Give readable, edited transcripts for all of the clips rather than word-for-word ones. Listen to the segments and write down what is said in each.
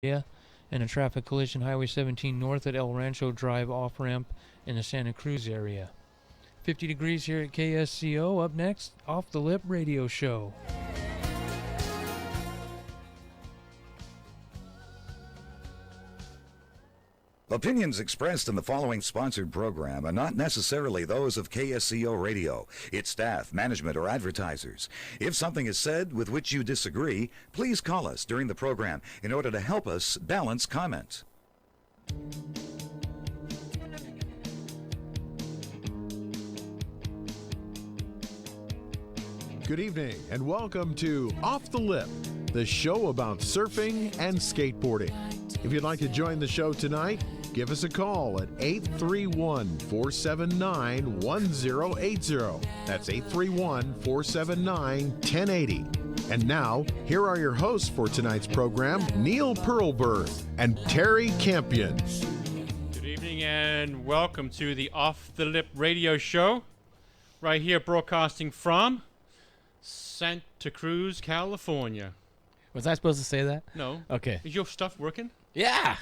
Yeah, and a traffic collision Highway 17 north at El Rancho Drive off-ramp in the Santa Cruz area. 50 degrees here at KSCO. Up next, Off the Lip Radio Show. Opinions expressed in the following sponsored program are not necessarily those of KSCO Radio, its staff, management, or advertisers. If something is said with which you disagree, please call us during the program in order to help us balance comment. Good evening and welcome to Off the Lip, the show about surfing and skateboarding. If you'd like to join the show tonight, give us a call at 831-479-1080. That's 831-479-1080. And now, here are your hosts for tonight's program, Neil Pearlberg and Terry Campion. Good evening and welcome to the Off the Lip Radio Show, right here broadcasting from Santa Cruz, California. Was I supposed to say that? No. Okay. Is your stuff working? Yeah.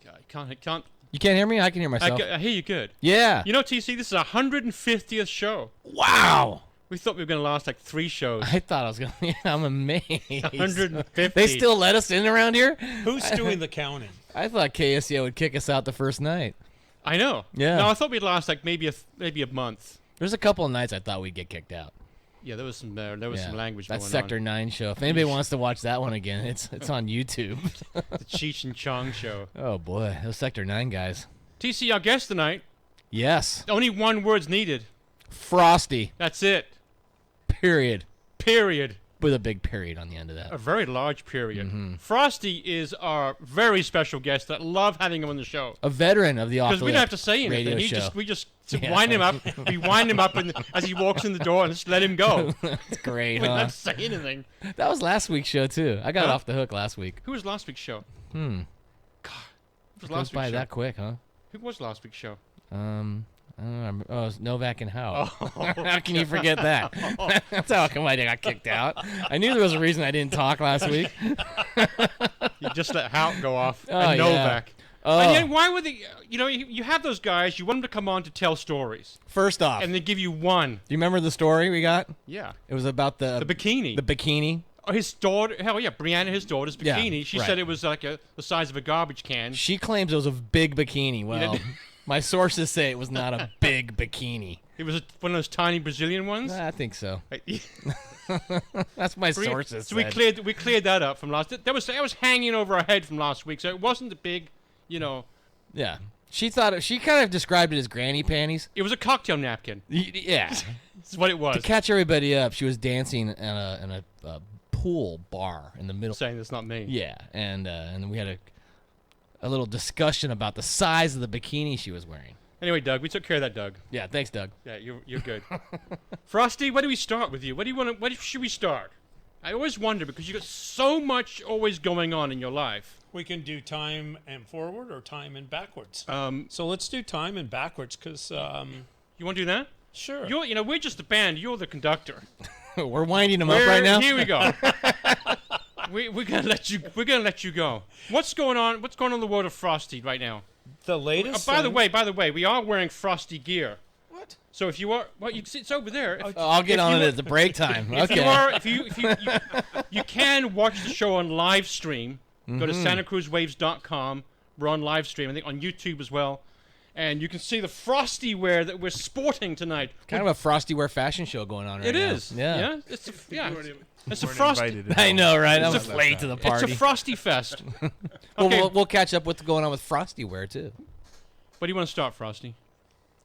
I can't. You can't hear me? I can hear myself. I hear you good. Yeah. You know, TC, this is our 150th show. Wow. We thought we were going to last like 3 shows. I thought I was going to. I'm amazed. 150. They still let us in around here? Who's doing the counting? I thought KSCO would kick us out the first night. I know. Yeah. No, I thought we'd last like maybe a month. There's a couple of nights I thought we'd get kicked out. Yeah, there was some some language going on. on. That Sector 9 show. If anybody wants to watch that one again, it's on YouTube. The Cheech and Chong show. Oh, boy. Those Sector 9 guys. TC, our guest tonight. Yes. Only one word's needed. Frosty. That's it. Period. Period. With a big period on the end of that. A very large period. Mm-hmm. Frosty is our very special guest that love having him on the show. A veteran of the Off the Lip because we don't have to say anything. We just wind him up. We wind him up as he walks in the door and just let him go. That's great. We don't have to say anything. That was last week's show too. I got off the hook last week. Who was last week's show? God, it was last week's show. That quick, huh? Who was last week's show? I don't know. Oh, it was Novak and Howe. Oh, how can you forget that? That's how come I got kicked out. I knew there was a reason I didn't talk last week. You just let Howe go off. Oh, and Novak. Oh. And then why would they? You have those guys. You want them to come on to tell stories. First off, and they give you one. Do you remember the story we got? Yeah. It was about the bikini. The bikini. Oh, his daughter. Hell yeah, Brianna, his daughter's bikini. Yeah, she said it was like the size of a garbage can. She claims it was a big bikini. Well, my sources say it was not a big bikini. It was one of those tiny Brazilian ones. I think so. That's my sources. So we cleared that up from last. That was hanging over our head from last week. So it wasn't the big, Yeah. She kind of described it as granny panties. It was a cocktail napkin. Yeah. That's what it was. To catch everybody up, she was dancing in a pool bar in the middle. Saying that's not me. Yeah, and we had a little discussion about the size of the bikini she was wearing. Anyway, Doug, we took care of that, Doug. Yeah, thanks, Doug. Yeah, you're good. Frosty, where do we start with you? Where should we start? I always wonder because you got so much always going on in your life. We can do time and forward or time and backwards. So let's do time and backwards because you want to do that? Sure. We're just the band. You're the conductor. We're winding them up right now. Here we go. We're gonna let you go. What's going on? What's going on in the world of Frosty right now? The latest. By the way, we are wearing Frosty gear. What? So if you are, it's over there. I'll get on it at the break time. If you can watch the show on live stream. Go to SantaCruzWaves.com. We're on live stream. I think on YouTube as well. And you can see the Frosty wear that we're sporting tonight. Kind of a Frosty wear fashion show going on right now. It is. Yeah. It's a Frosty. I know, right? I'm late to the party. It's a Frosty fest. Okay. We'll catch up with what's going on with Frosty wear, too. Where do you want to start, Frosty?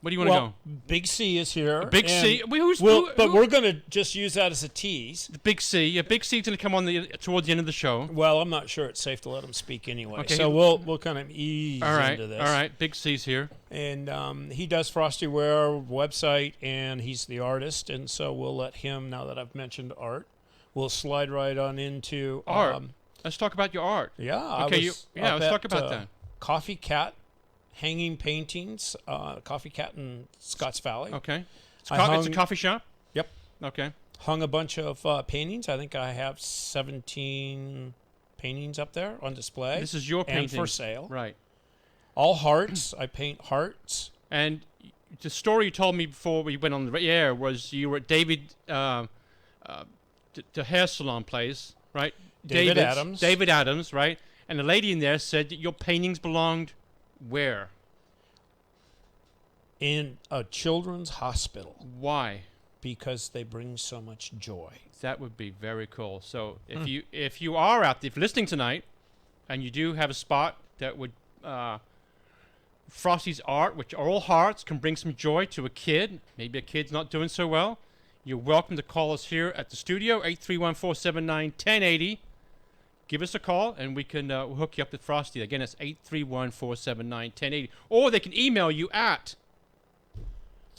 Where do you want to go? Big C is here. Big C. But we're going to just use that as a tease. The Big C. Yeah, Big C's going to come on toward the end of the show. Well, I'm not sure it's safe to let him speak anyway. Okay. So we'll kind of ease into this. All right. Big C's here. And he does Frosty Wear website, and he's the artist. And so we'll let him, now that I've mentioned art, we'll slide right on into art. Let's talk about your art. Yeah. Okay. Let's talk about that. Coffee Cat. Hanging paintings, Coffee Cat in Scotts Valley. Okay. It's a coffee shop? Yep. Okay. Hung a bunch of paintings. I think I have 17 paintings up there on display. This is your and painting. for sale. Right. All hearts. I paint hearts. And the story you told me before we went on the air was you were at David, the hair salon place, right? David Adams. David Adams, right? And the lady in there said that your paintings belonged where? In a children's hospital Why? because they bring so much joy. That would be very cool. So if you are out there, if you're listening tonight, and you do have a spot that would Frosty's art, which are all hearts, can bring some joy to a kid. Maybe a kid's not doing so well. You're welcome to call us here at the studio, 831-479-1080. Give us a call, and we can hook you up with Frosty. Again, it's 831-479-1080. Or they can email you at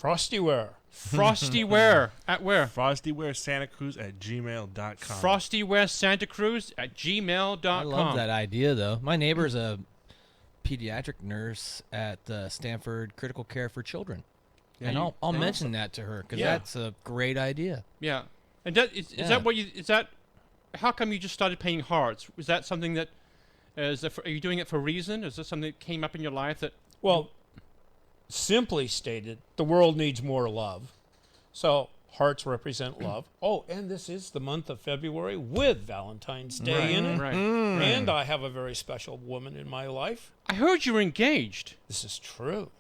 Frostyware. Frostyware. At where? FrostyWearSantaCruz@gmail.com. FrostyWearSantaCruz@gmail.com. I love that idea, though. My neighbor's a pediatric nurse at Stanford Critical Care for Children. Yeah, and you- I'll mention that to her because Yeah. that's a great idea. Yeah. And is Yeah. that what you, is that, how come you just started painting hearts? Was that something that, are you doing it for a reason? Is this something that came up in your life that, Well, simply stated, the world needs more love. So hearts represent love. Oh, and this is the month of February with Valentine's Day in it. right. And I have a very special woman in my life. I heard you were engaged. This is true.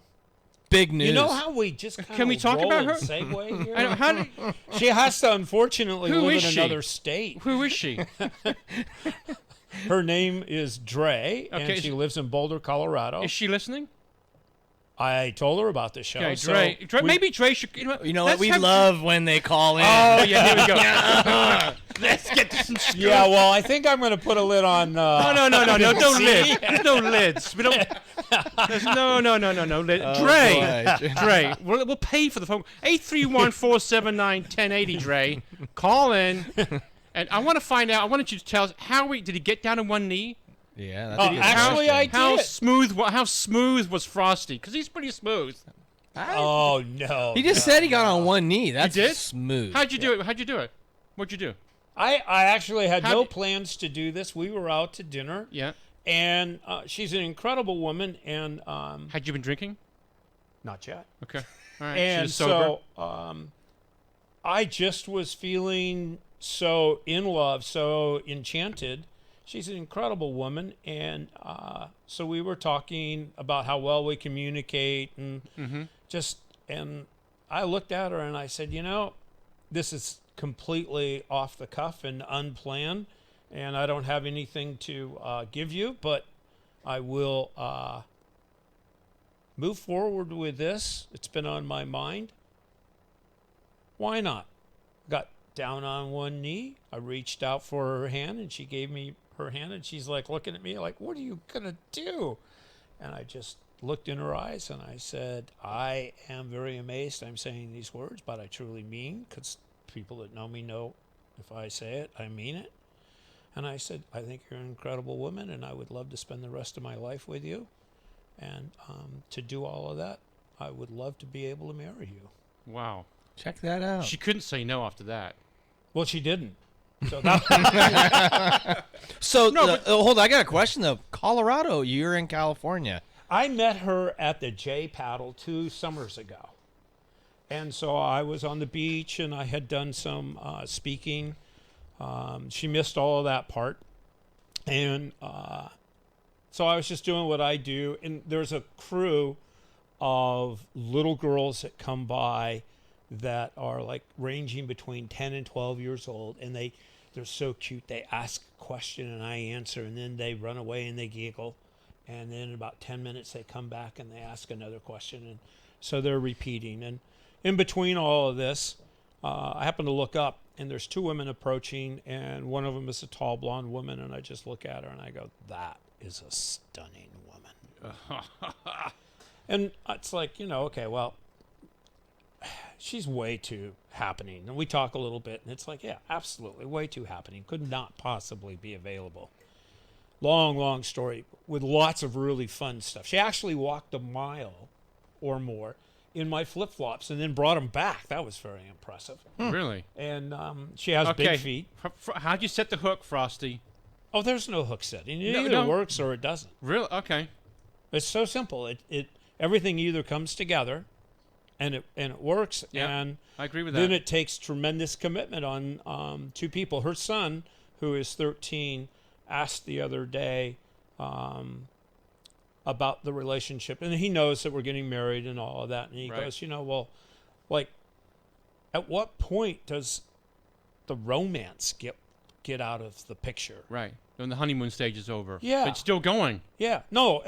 Big news. You know how we just kind Can we talk about her? Segue here? I don't, how did, She has to unfortunately Who live is in she? another state. who is she? Her name is Dre, Okay, and she lives in Boulder, Colorado. Is she listening? I told her about the show. Okay, so Dre, maybe Dre should, You know what? let's We have- love when they call in. Oh, yeah, here we go. Let's get this screwed. Yeah, well, I think I'm going to put a lid on. No lids. There's no lids. We don't. There's no lid. Dre, we'll pay for the phone. 831-479-1080. Dre, call in, and I want to find out. I wanted you to tell us did he get down on one knee? Yeah, that's Oh, a good actually, question. I did. How smooth was Frosty? Because he's pretty smooth. Oh, no. He just said he got on one knee. That's did? smooth. How'd you do it? What'd you do? I actually had How no did- plans to do this. We were out to dinner, Yeah. and she's an incredible woman, and Had you been drinking? not yet. Okay. All right. And she was sober. so I just was feeling so in love, so enchanted. She's an incredible woman, and so we were talking about how well we communicate, and and I looked at her and I said, this is completely off the cuff and unplanned, and I don't have anything to give you, but I will move forward with this. It's been on my mind. Why not? Got down on one knee. I reached out for her hand, and she gave me her hand, and she's like looking at me like, what are you going to do? And I just looked in her eyes, and I said, I am very amazed I'm saying these words, but I truly mean, because people that know me know if I say it, I mean it. And I said, I think you're an incredible woman, and I would love to spend the rest of my life with you. And to do all of that, I would love to be able to marry you. Wow. Check that out. She couldn't say no after that. Well, she didn't. So that, So, hold on. I got a question, though. Colorado, you're in California. I met her at the J Paddle 2 summers ago. And so I was on the beach, and I had done some speaking. She missed all of that part. And so I was just doing what I do. And there's a crew of little girls that come by that are like ranging between 10 and 12 years old. And they're so cute. They ask a question and I answer, and then they run away and they giggle. And then in about 10 minutes, they come back and they ask another question. And so they're repeating. And in between all of this, I happen to look up, and there's two women approaching, and one of them is a tall blonde woman. And I just look at her and I go, that is a stunning woman. And it's like, okay, well, she's way too happening. And we talk a little bit, and it's like, yeah, absolutely, way too happening. Could not possibly be available. Long story with lots of really fun stuff. She actually walked a mile or more in my flip-flops and then brought them back. That was very impressive. Really? And she has big feet. How'd you set the hook, Frosty? Oh, there's no hook setting. It No, either no. works or it doesn't. Really? Okay. It's so simple. It everything either comes together, and it works, Yeah, and I agree with then that. it takes tremendous commitment on two people. Her son, who is 13, asked the other day about the relationship, and he knows that we're getting married and all of that, and he Right. goes, well, like, at what point does the romance get out of the picture? Right. When the honeymoon stage is over. Yeah. But it's still going. Yeah, no,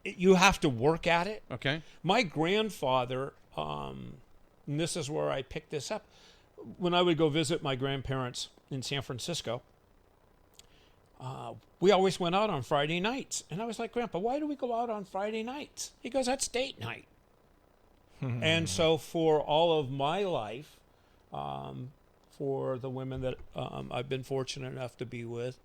you have to work at it. Okay. My grandfather, and this is where I picked this up, when I would go visit my grandparents in San Francisco, we always went out on Friday nights. And I was like, Grandpa, why do we go out on Friday nights? He goes, that's date night. And so for all of my life, for the women that I've been fortunate enough to be with,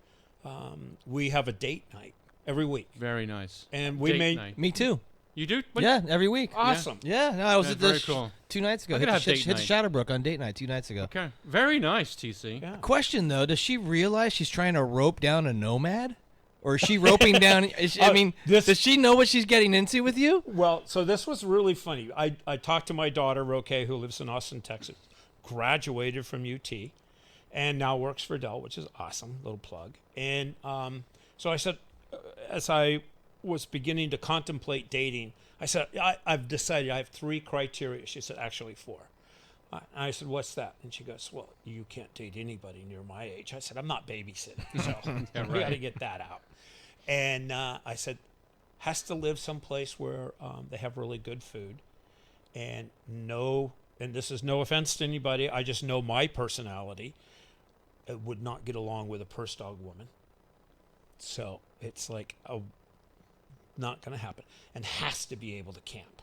we have a date night every week. Very nice. And we Date made night. Me too. You do? What? Yeah, every week. awesome. Yeah, no, I was That's at very this cool. 2 nights ago. I Hit could the, have hit, date hit the night. Shadowbrook on date night 2 nights ago. Okay. Very nice, TC. Yeah. Question though, does she realize she's trying to rope down a nomad, or is she roping down? I mean, does she know what she's getting into with you? Well, so this was really funny. I talked to my daughter, Roque, who lives in Austin, Texas, graduated from UT, and now works for Dell, which is awesome. Little plug. And so I said, as I was beginning to contemplate dating, I said, I've decided I have 3 criteria. She said, actually 4. I said, what's that? And she goes, well, you can't date anybody near my age. I said, I'm not babysitting, so we got to get that out. And I said, has to live someplace where they have really good food, and this is no offense to anybody, I just know my personality. It would not get along with a purse dog woman. So it's like, not going to happen. And has to be able to camp.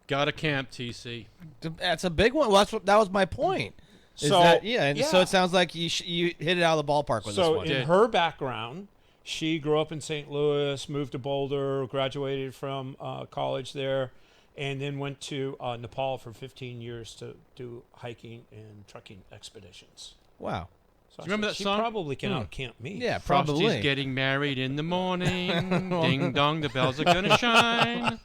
Got a camp, TC. That's a big one. Well, that was my point. Is So, that, and yeah. so it sounds like you hit it out of the ballpark with this So one. in her background, she grew up in St. Louis, moved to Boulder, graduated from college there, and then went to Nepal for 15 years to do hiking and trucking expeditions. Wow. So Do you remember that she song? probably can out-camp me. Yeah, Frosty's probably. getting married in the morning. Ding dong, the bells are gonna shine.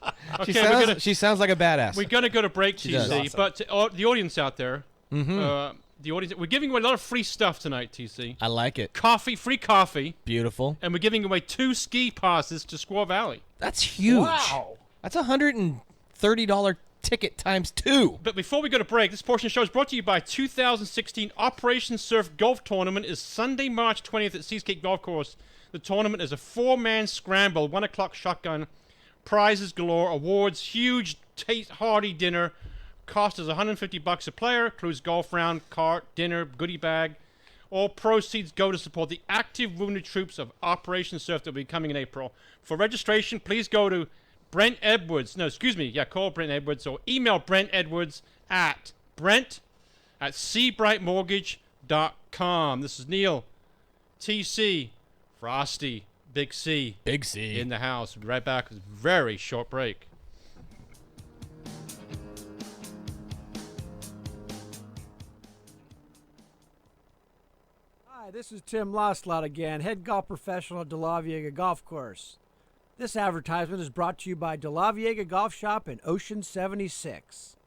She Okay, she sounds like a badass. we're gonna go to break, She does. TC. Awesome. But to, the audience out there, Mm-hmm. the audience, we're giving away a lot of free stuff tonight, TC. I like it. Coffee, free coffee, Beautiful. and we're giving away 2 ski passes to Squaw Valley. That's huge. Wow. That's $130 ticket times 2. But before we go to break, this portion of the show is brought to you by 2016 Operation Surf Golf Tournament. Is Sunday, March 20th at Seascape Golf Course. The tournament is a 4-man scramble, 1 o'clock shotgun, prizes galore, awards, huge, hearty dinner. Cost is $150 a player, includes golf round, cart, dinner, goodie bag. All proceeds go to support the active wounded troops of Operation Surf that will be coming in April. For registration, please go to Brent Edwards. No, excuse me. Yeah, call Brent Edwards or email Brent Edwards at brent@seabrightmortgage.com. This is Neil, TC, Frosty, Big C Big C. in the house. We'll be right back with a very short break. Hi, this is Tim Loslot again, head golf professional at De La Viega Golf Course. This advertisement is brought to you by De La Viega Golf Shop in Ocean 76.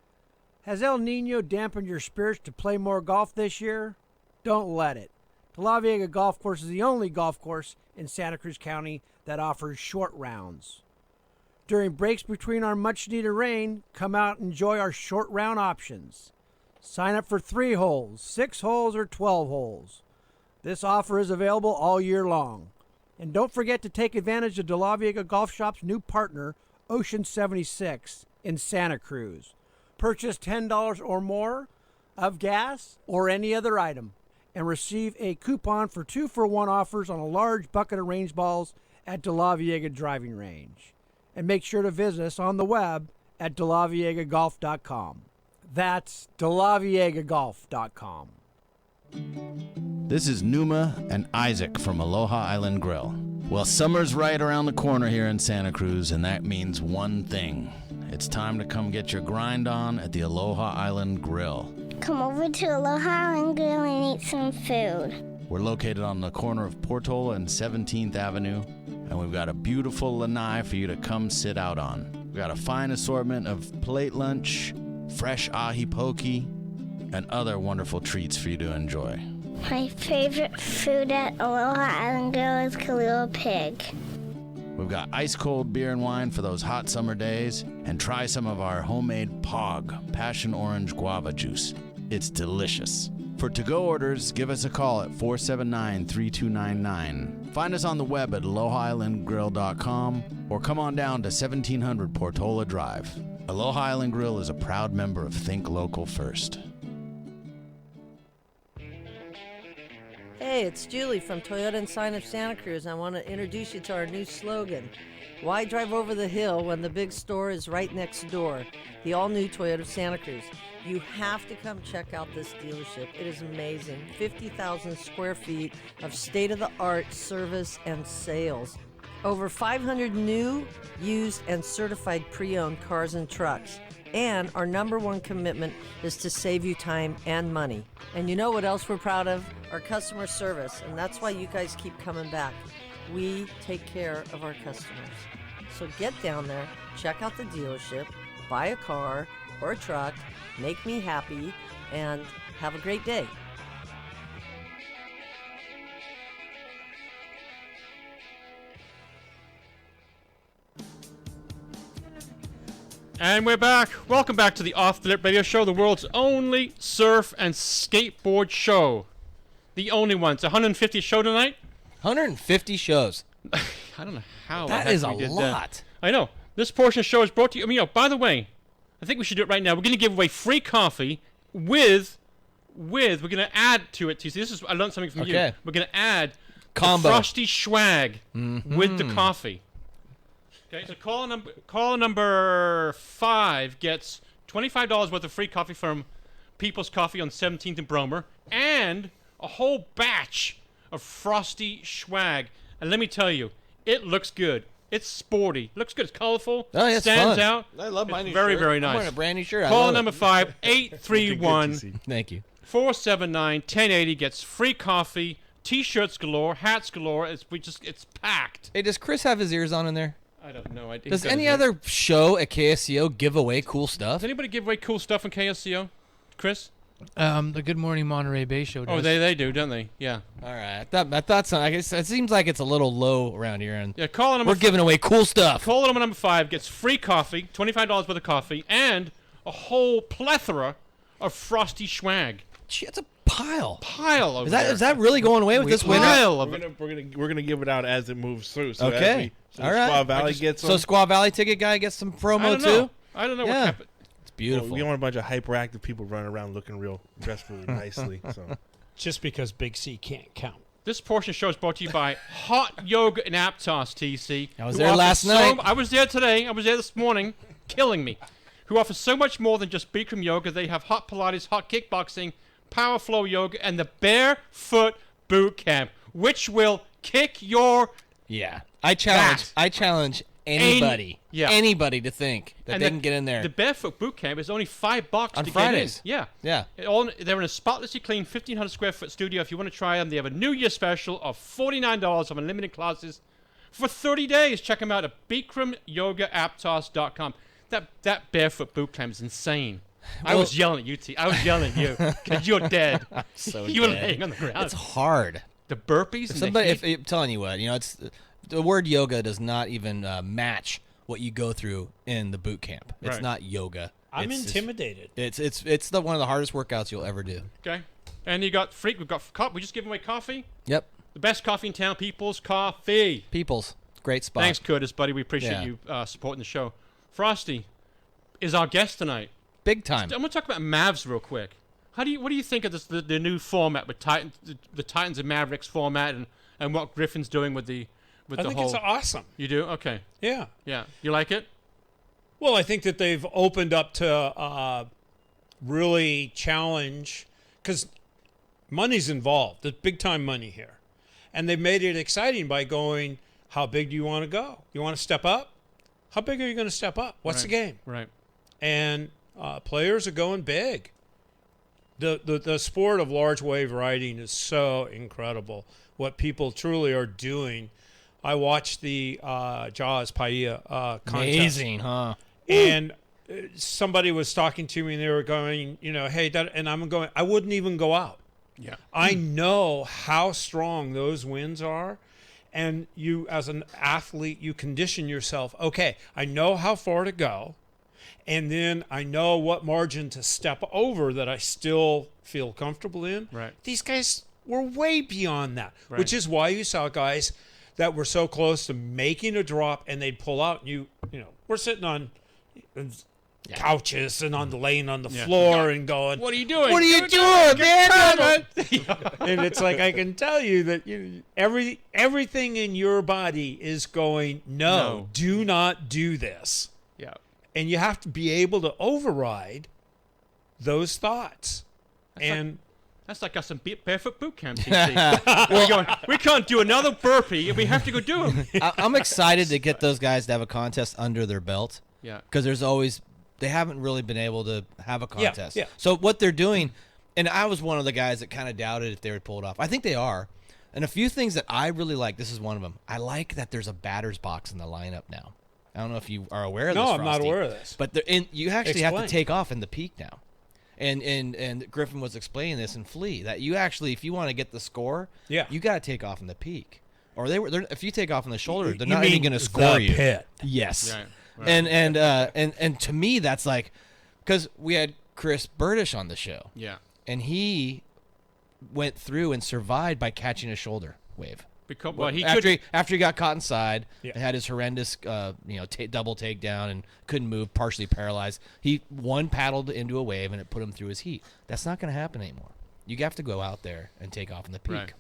Has El Nino dampened your spirits to play more golf this year? Don't let it. De La Viega Golf Course is the only golf course in Santa Cruz County that offers short rounds. During breaks between our much-needed rain, come out and enjoy our short round options. Sign up for 3 holes, 6 holes, or 12 holes. This offer is available all year long. And don't forget to take advantage of De La Viega Golf Shop's new partner, Ocean 76, in Santa Cruz. Purchase $10 or more of gas or any other item and receive a coupon for 2-for-1 offers on a large bucket of range balls at De La Viega Driving Range. And make sure to visit us on the web at delaviegagolf.com. That's delaviegagolf.com. This is Numa and Isaac from Aloha Island Grill. Well, summer's right around the corner here in Santa Cruz, and that means one thing. It's time to come get your grind on at the Aloha Island Grill. Come over to Aloha Island Grill and eat some food. We're located on the corner of Portola and 17th Avenue, and we've got a beautiful lanai for you to come sit out on. We've got a fine assortment of plate lunch, fresh ahi poke, and other wonderful treats for you to enjoy. My favorite food at Aloha Island Grill is Kalua Pig. We've got ice-cold beer and wine for those hot summer days, and try some of our homemade POG, Passion Orange Guava Juice. It's delicious. For to-go orders, give us a call at 479-3299. Find us on the web at alohaislandgrill.com or come on down to 1700 Portola Drive. Aloha Island Grill is a proud member of Think Local First. Hey, it's Julie from Toyota and Sign of Santa Cruz. I want to introduce you to our new slogan. Why drive over the hill when the big store is right next door? The all-new Toyota Santa Cruz. You have to come check out this dealership. It is amazing. 50,000 square feet of state-of-the-art service and sales. Over 500 new, used, and certified pre-owned cars and trucks. And our number one commitment is to save you time and money. And you know what else we're proud of? Our customer service. And that's why you guys keep coming back. We take care of our customers. So get down there, check out the dealership, buy a car or a truck, make me happy, and have a great day. And we're back. Welcome back to the Off the Lip Radio Show, the world's only surf and skateboard show. The only one. It's 150th show tonight. 150 shows. I don't know how. That is a lot. I know. This portion of the show is brought to you. By the way, I think we should do it right now. We're going to give away free coffee with we're going to add to it. I learned something from you. We're going to add combo the Frosty swag with the coffee. Okay, so caller number 5 gets $25 worth of free coffee from People's Coffee on 17th and Bromer, and a whole batch of Frosty swag. And let me tell you, it looks good. It's sporty. Looks good. It's colorful. Oh, yeah, it's stands fun. out. I love my new very, shirt. very nice. I'm wearing a brand new shirt. Caller number 5, 831 Thank you. 479-1080 gets free coffee, T-shirts galore, hats galore. It's packed. Hey, does Chris have his ears on in there? I have no idea. Does any other show at KSCO give away cool stuff? Does anybody give away cool stuff in KSCO? Chris? The Good Morning Monterey Bay show does. Oh, they do, don't they? Yeah. All right. I thought so. I guess it seems like it's a little low around here. And yeah, we're giving away cool stuff. Caller number 5 gets free coffee, $25 worth of coffee, and a whole plethora of Frosty swag. Gee, it's a pile. Over there. Is that really going away with this winter? We're gonna give it out as it moves through. So okay. All right. Squaw Valley gets some. So Squaw Valley ticket guy gets some promo too. I don't know what happened. It's beautiful. We don't want a bunch of hyperactive people running around looking dressed really nicely. So just because Big C can't count. This portion of the show is brought to you by Hot Yoga and Aptos, TC. I was there last night. I was there today. I was there this morning, killing me. Who offers so much more than just Bikram yoga. They have hot Pilates, hot kickboxing, power flow yoga, and the barefoot boot camp, which will kick your I challenge anybody to think that they can get in there. The barefoot boot camp is only $5 on to Fridays. Get in. Yeah. They're in a spotlessly clean 1,500 square foot studio. If you want to try them, they have a New Year special of $49 of unlimited classes for 30 days. Check them out at BikramYogaAptos.com. That barefoot boot camp is insane. Well, I was yelling at you, T. I was yelling at you because you're dead. You were laying on the ground. It's hard. The burpees. If I'm telling you what, it's the word yoga does not even match what you go through in the boot camp. It's not yoga. I'm intimidated. It's one of the hardest workouts you'll ever do. Okay, and we just giving away coffee. Yep. The best coffee in town, People's Coffee. People's, great spot. Thanks, Curtis, buddy. We appreciate you supporting the show. Frosty is our guest tonight. Big time. I'm gonna talk about Mavs real quick. What do you think of this the new format with the Titans and Mavericks format and what Griffin's doing with the I think it's awesome. You do? Okay. Yeah. Yeah. You like it? Well, I think that they've opened up to really challenge because money's involved. There's big time money here, and they've made it exciting by going, how big do you want to go? You want to step up? How big are you going to step up? What's the game? Right. And players are going big. The sport of large wave riding is so incredible. What people truly are doing. I watched the Jaws Paia contest. Amazing, huh? And somebody was talking to me, and they were going, hey, and I'm going, I wouldn't even go out. Yeah. I know how strong those winds are. And you, as an athlete, you condition yourself. Okay, I know how far to go. And then I know what margin to step over that I still feel comfortable in. Right. These guys were way beyond that, Right. which is why you saw guys that were so close to making a drop and they'd pull out. And we're sitting on couches and laying on the floor and going, "What are you doing? What are you doing, man?" And it's like, I can tell you that everything in your body is going, no, do not do this. Yeah. And you have to be able to override those thoughts. That's like us in barefoot boot camp. TC. We can't do another burpee, and we have to go do them. I'm excited to get those guys to have a contest under their belt. Yeah. Because they haven't really been able to have a contest. Yeah. So what they're doing, and I was one of the guys that kind of doubted if they would pull it off. I think they are. And a few things that I really like, this is one of them. I like that there's a batter's box in the lineup now. I don't know if you are aware of this, No, I'm not Frosty, aware of this. But you actually have to Explain. take off in the peak now. And Griffin was explaining this in Flea, that you actually, if you want to get the score, you got to take off in the peak. Or if you take off in the shoulder, they're not even going to score you. Pit. Yes. Right. And to me, that's like, because we had Chris Burdish on the show. Yeah. And he went through and survived by catching a shoulder wave. Because After he got caught inside, and had his horrendous double takedown and couldn't move, partially paralyzed. He paddled into a wave and it put him through his heat. That's not going to happen anymore. You have to go out there and take off in the peak. Right.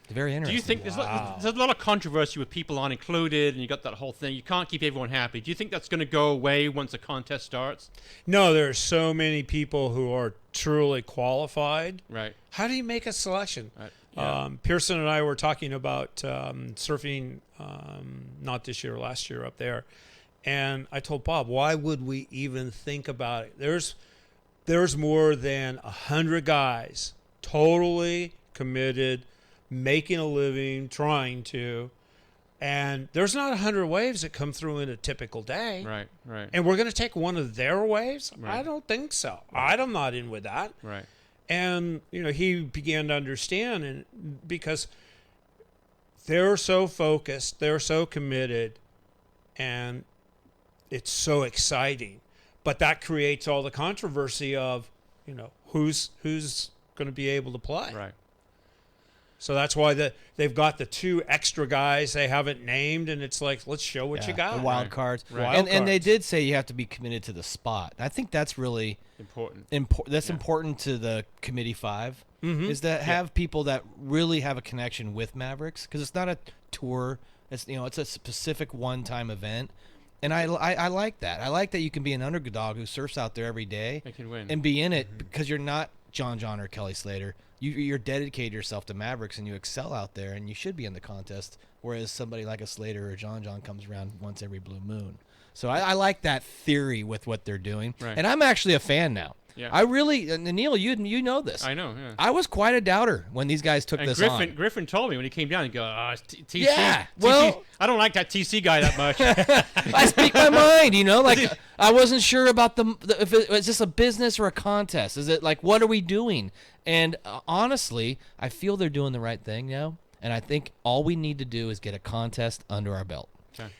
It's very interesting. Do you think there's a lot of controversy with people aren't included, and you got that whole thing? You can't keep everyone happy. Do you think that's going to go away once the contest starts? No, there are so many people who are truly qualified. Right. How do you make a selection? Right. Yeah. Pearson and I were talking about surfing, not this year, last year up there, and I told Bob, why would we even think about it? There's more than 100 guys totally committed, making a living, trying to, and there's not 100 waves that come through in a typical day. Right. And we're going to take one of their waves? Right. I don't think so. I'm not in with that. Right. And, he began to understand, and because they're so focused, they're so committed, and it's so exciting. But that creates all the controversy of, who's going to be able to play. Right. So that's why they've got the 2 extra guys they haven't named, and it's like, let's show what you got. The wild cards. Right. And they did say you have to be committed to the spot. I think that's really important. That's important to the Committee 5, Mm-hmm. is that have people that really have a connection with Mavericks, because it's not a tour. It's it's a specific one-time event. And I like that. I like that you can be an underdog who surfs out there every day They can win. and be in it, because you're not John or Kelly Slater. You're dedicated yourself to Mavericks, and you excel out there, and you should be in the contest, whereas somebody like a Slater or John comes around once every blue moon. So I like that theory with what they're doing. Right. And I'm actually a fan now. Yeah. I really, and Neil, you know this. I know, yeah. I was quite a doubter when these guys took this on. Griffin told me when he came down, he go, TC. Yeah, TC, well- I don't like that TC guy that much. I speak my mind, like I wasn't sure about if it's just a business or a contest. Is it like, what are we doing? And honestly, I feel they're doing the right thing now, and I think all we need to do is get a contest under our belt. Okay.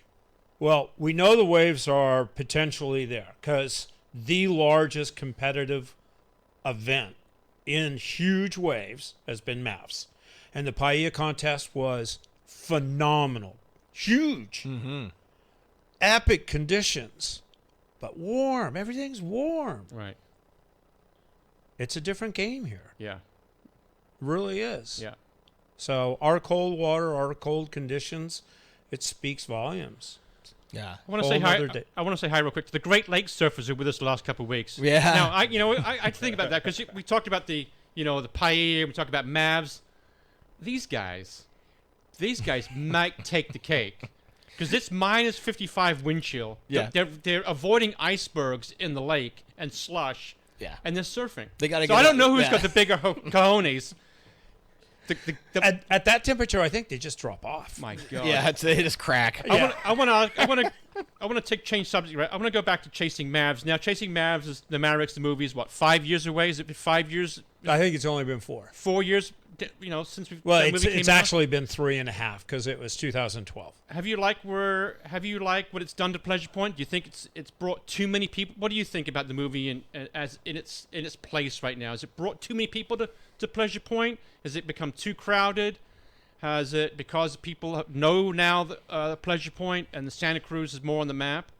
Well, we know the waves are potentially there because the largest competitive event in huge waves has been Mavs. And the Paia contest was phenomenal. Huge. Mm-hmm. Epic conditions. But warm. Everything's warm. Right. It's a different game here. Yeah. Really is. Yeah. So our cold water, our cold conditions, it speaks volumes. Yeah. I want to say hi. I want to say hi real quick to the Great Lakes surfers who were with us the last couple of weeks. Yeah. Now, I think about that because we talked about the Paia, we talked about Mavs. These guys might take the cake because it's minus 55 wind chill. Yeah. They're avoiding icebergs in the lake and slush Yeah. and they're surfing. They gotta so get I don't it- know who's yeah. got the bigger cojones. At that temperature, I think they just drop off. My God. Yeah, they just crack. I want to change subject. Right, I want to go back to Chasing Mavs. Now, Chasing Mavs is the Mavericks. The movie is what, 5 years away? Is it 5 years? I think it's only been 4. 4 years. Since we've Well, that movie came it's out? actually been 3.5 because it was 2012. Have you liked what it's done to Pleasure Point? Do you think it's brought too many people? What do you think about the movie in its place right now? Has it brought too many people to Pleasure Point? Has it become too crowded? Has it, because people know now that Pleasure Point and the Santa Cruz is more on the map?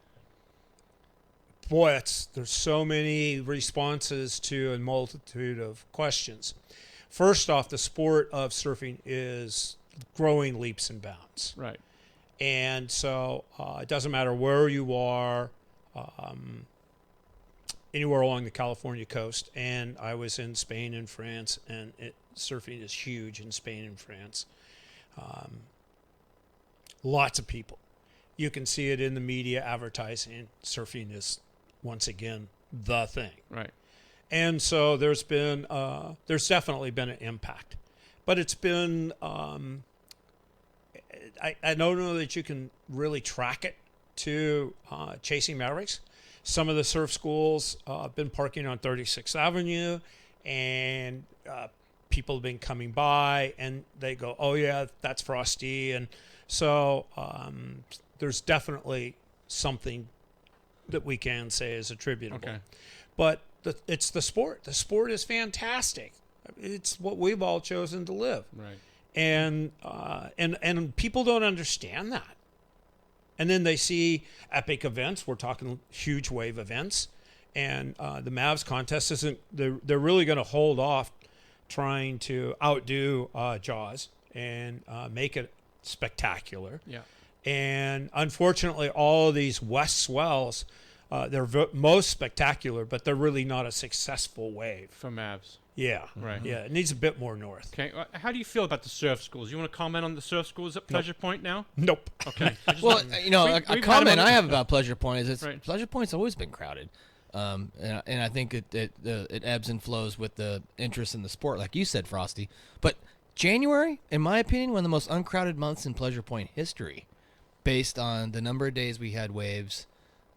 Boy, there's so many responses to a multitude of questions. First off, the sport of surfing is growing leaps and bounds. Right. And so it doesn't matter where you are, anywhere along the California coast. And I was in Spain and France, and surfing is huge in Spain and France. Lots of people. You can see it in the media advertising. Surfing is, once again, the thing. Right. And so there's definitely been an impact, but it's been, I don't know that you can really track it to Chasing Mavericks. Some of the surf schools have been parking on 36th Avenue, and people have been coming by, and they go, oh yeah, that's Frosty. And so there's definitely something that we can say is attributable. Okay. But it's the sport. The sport is fantastic. It's what we've all chosen to live. Right. And people don't understand that. And then they see epic events. We're talking huge wave events. And the Mavs contest isn't, they're really going to hold off trying to outdo Jaws and make it spectacular. Yeah. And unfortunately, all of these west swells, they're most spectacular, but they're really not a successful wave. For Mavs. Yeah. Right. Yeah. It needs a bit more north. Okay. How do you feel about the surf schools? You want to comment on the surf schools at Pleasure Point now? Nope. Okay. Well, a we've had comment them on- I have about Pleasure Point is Right. Pleasure Point's always been crowded. And I think it ebbs and flows with the interest in the sport, like you said, Frosty. But January, in my opinion, one of the most uncrowded months in Pleasure Point history, based on the number of days we had waves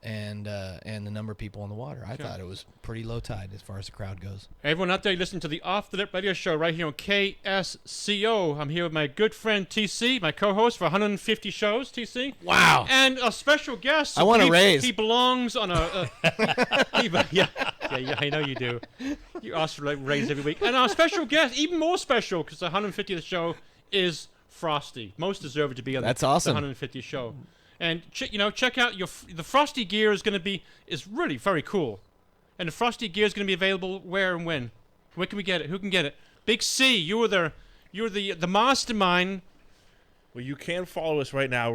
and the number of people on the water. I thought it was pretty low tide as far as the crowd goes. Everyone out there listening to the Off the Lip Radio Show right here on KSCO. I'm here with my good friend TC, my co-host for 150 shows, TC. Wow. And a special guest. I want a raise. He belongs on a... yeah, I know you do. You ask for a raise every week. And our special guest, even more special, because the 150th show is Frosty. Most deserved to be on That's awesome. the 150th show. And check out the Frosty gear is really very cool, and the Frosty gear is going to be available where and when? Where can we get it? Who can get it? Big C, you're the mastermind. Well, you can follow us right now.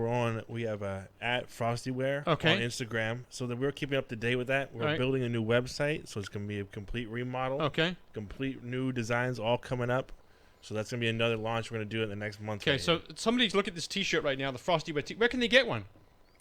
We have at FrostyWear on Okay. Instagram, so that we're keeping up to date with that. We're Right. building a new website, so it's going to be a complete remodel. Okay. Complete new designs all coming up. So that's going to be another launch. We're going to do it in the next month. Okay, right so here. somebody's looking at this T-shirt right now, the Frosty Wear. Where can they get one?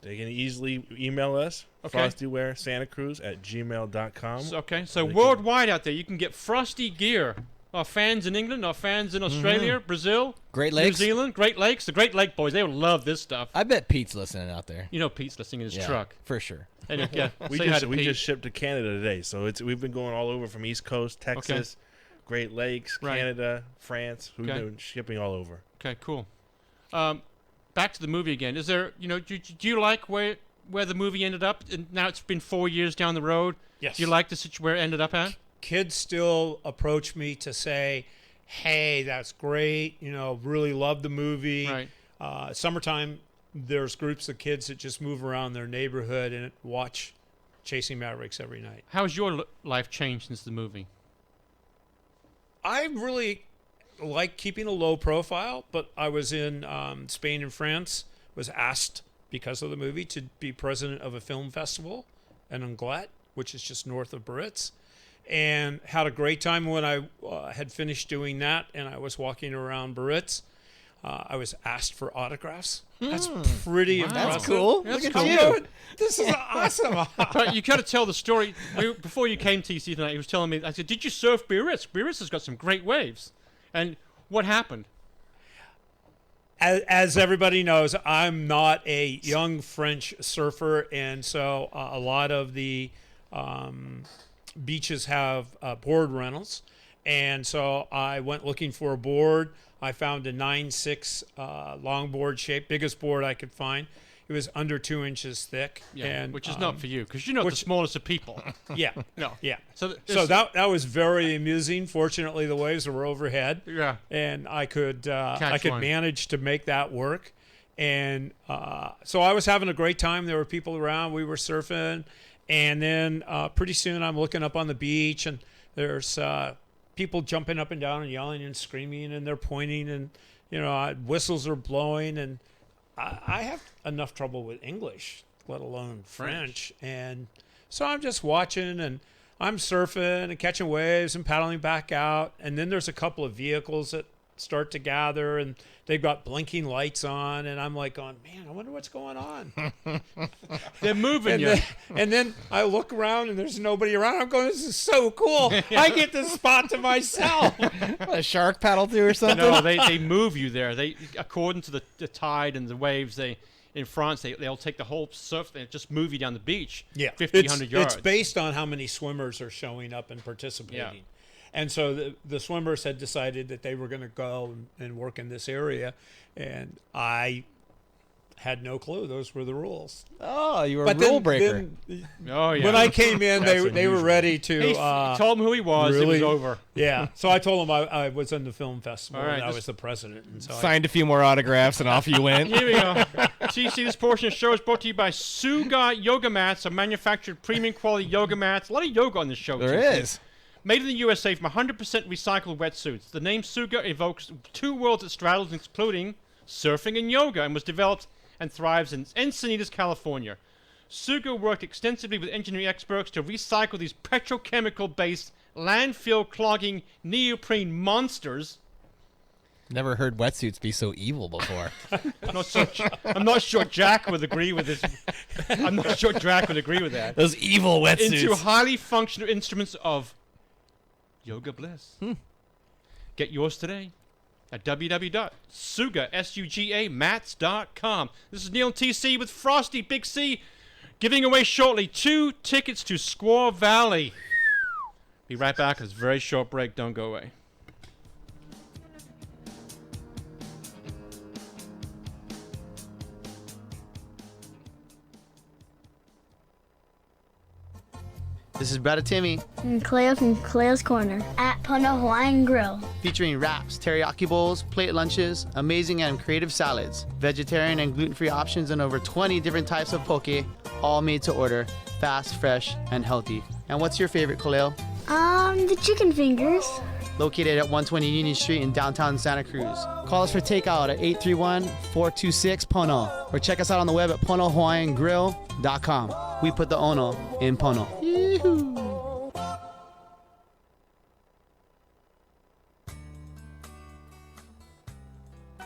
They can easily email us, Okay. FrostyWearSantaCruz@gmail.com. So worldwide out there, you can get Frosty gear. Our fans in England, our fans in Australia, Brazil, Great Lakes. New Zealand, Great Lakes, the Great Lake boys, they will love this stuff. I bet Pete's listening out there. You know Pete's listening in his Yeah, truck. for sure. And yeah, we say hi to Pete. just shipped to Canada today, so we've been going all over from East Coast, Texas, Great Lakes, Right. Canada, France. We've Okay. been shipping all over. Okay, cool. Back to the movie again. Is there, do you like where the movie ended up? And now it's been 4 years down the road. Yes. Do you like where it ended up at? Kids still approach me to say, hey, that's great. Really love the movie. Right. Summertime, there's groups of kids that just move around their neighborhood and watch Chasing Mavericks every night. How's your life changed since the movie? I really like keeping a low profile, but I was in Spain and France, was asked because of the movie to be president of a film festival in Anglet, which is just north of Biarritz, and had a great time when I had finished doing that, and I was walking around Biarritz. I was asked for autographs. That's pretty impressive. That's cool. That's Look cool. at you. This is awesome. But you got to tell the story. Before you came TC tonight, he was telling me, I said, did you surf Biarritz? Biarritz has got some great waves. And what happened? As everybody knows, I'm not a young French surfer, and so a lot of the beaches have board rentals. And so I went looking for a board. I found a 9.6 longboard shape, biggest board I could find. It was under 2 inches thick, and which is not for you, because you're not the smallest of people. Yeah, No. yeah. So that was very amusing. Fortunately, the waves were overhead. Yeah. And I could Catch one. manage to make that work. And so I was having a great time. There were people around. We were surfing, and then pretty soon I'm looking up on the beach, and there's people jumping up and down and yelling and screaming, and they're pointing, and whistles are blowing, and I have enough trouble with English, let alone French. And so I'm just watching, and I'm surfing and catching waves and paddling back out. And then there's a couple of vehicles that start to gather, and they've got blinking lights on. And I'm like going, man, I wonder what's going on. they're moving you. And then I look around, and there's nobody around. I'm going, this is so cool. I get this spot to myself. A shark paddle through or something? No, they move you there. They, according to the tide and the waves, in France, they'll take the whole surf and just move you down the beach. 50, 100 yards. It's based on how many swimmers are showing up and participating. Yeah. And so the swimmers had decided that they were going to go and work in this area, and I had no clue those were the rules. Oh, you were a rule breaker. Oh, yeah. When I came in, they were ready to. He told him who he was. Really, it was over. Yeah. So I told him I was in the film festival, All right, and I was the president. And so Signed a few more autographs, and off you went. Here we go. TC, this portion of the show is brought to you by Suga Yoga Mats, a manufactured premium quality yoga mats. A lot of yoga on this show. There TC. is. Made in the USA from 100% recycled wetsuits. The name Suga evokes two worlds it straddles, including surfing and yoga, and was developed and thrives in Encinitas, California. Suga worked extensively with engineering experts to recycle these petrochemical-based, landfill-clogging neoprene monsters. Never heard wetsuits be so evil before. I'm not sure Jack would agree with this. I'm not sure Jack would agree with that. Those evil wetsuits. Into highly functional instruments of yoga bliss. Get yours today at www.sugamats.com. This is Neil and TC with Frosty Big C, giving away shortly 2 tickets to Squaw Valley. Be right back. It's a very short break. Don't go away. This is Brother Timmy. And Cleo from Cleo's Corner at Puno Hawaiian Grill. Featuring wraps, teriyaki bowls, plate lunches, amazing and creative salads, vegetarian and gluten-free options, and over 20 different types of poke, all made to order, fast, fresh, and healthy. And what's your favorite, Khalil? The chicken fingers. Located at 120 Union Street in downtown Santa Cruz. Call us for takeout at 831-426-PONO or check us out on the web at PonoHawaiianGrill.com. We put the Ono in Pono. Yee-hoo.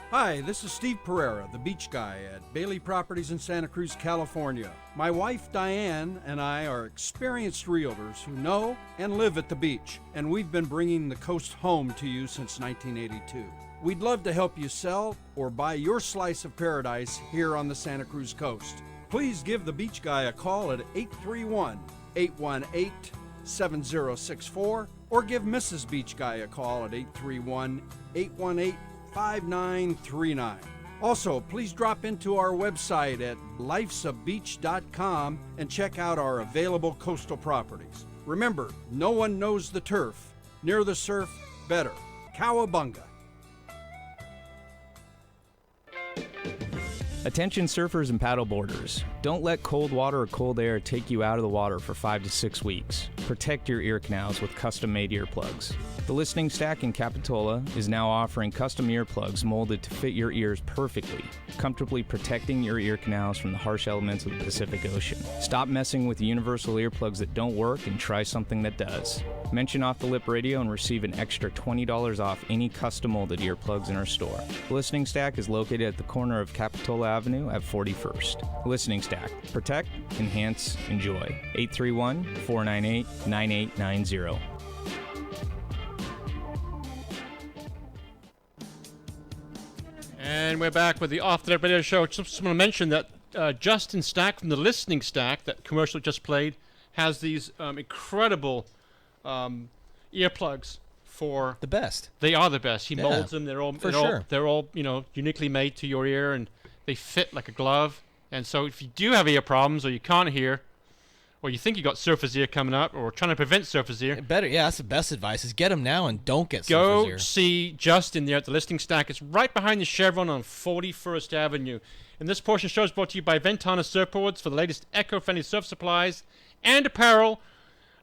Hi, this is Steve Pereira, the beach guy at Bailey Properties in Santa Cruz, California. My wife Diane and I are experienced realtors who know and live at the beach, and we've been bringing the coast home to you since 1982. We'd love to help you sell or buy your slice of paradise here on the Santa Cruz coast. Please give the beach guy a call at 831-818-7064 or give Mrs. Beach Guy a call at 831-818-5939. Also, please drop into our website at lifesabeach.com and check out our available coastal properties. Remember, no one knows the turf. Near the surf, better. Cowabunga. Attention surfers and paddleboarders. Don't let cold water or cold air take you out of the water for 5 to 6 weeks. Protect your ear canals with custom-made earplugs. The Listening Stack in Capitola is now offering custom earplugs molded to fit your ears perfectly, comfortably protecting your ear canals from the harsh elements of the Pacific Ocean. Stop messing with the universal earplugs that don't work and try something that does. Mention Off the Lip Radio and receive an extra $20 off any custom molded earplugs in our store. The Listening Stack is located at the corner of Capitola Avenue at 41st. Listening Stack. Protect, enhance, enjoy. 831-498-9890. And we're back with the Off the Lip Radio Show. Just want to mention that Justin Stack from the Listening Stack, that commercial just played, has these incredible earplugs for the best. They are the best. He molds them. Sure. They're all uniquely made to your ear, and they fit like a glove. And so if you do have ear problems, or you can't hear, or you think you got surfer's ear coming up, or trying to prevent surfer's ear, that's the best advice: is get them now and don't get surfer's ear. Go see Justin there at the Listening Stack. It's right behind the Chevron on 41st Avenue. And this portion of the show is brought to you by Ventana Surfboards for the latest eco-friendly surf supplies and apparel.